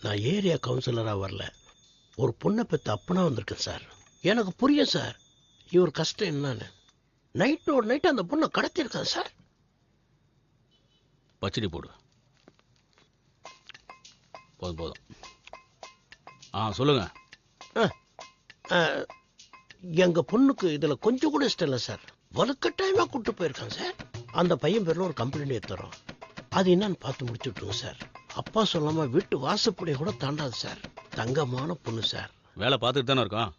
நான் ஏரியா கவுன்சிலராக வரல, ஒரு பொண்ணை பெற்ற அப்பனா வந்திருக்கேன் சார். எனக்கு புரியும் சார் இவர் கஷ்டம் என்னன்னு. நைட்டோட நைட்டு அந்த பொண்ணை கடத்திருக்கேன் சார். பச்சடி போடு. போதும் போதும். சொல்லுங்க. எங்க பொண்ணுக்கு இதுல கொஞ்சம் கூட இஷ்டம் இல்லை சார். வலுக்கட்டாயமா கூட்டு போயிருக்கான் சார். அந்த பையன் பேர்ல ஒரு கம்ப்ளைண்ட் எடுத்துறோம். அது என்னன்னு பார்த்து முடிச்சு விட்டுருங்க சார். அப்பா சொல்லாம வீட்டு வாசப்படியை கூட தாண்டாது சார். தங்கமான பொண்ணு சார். வேலை பார்த்துட்டு தானே இருக்கோம்.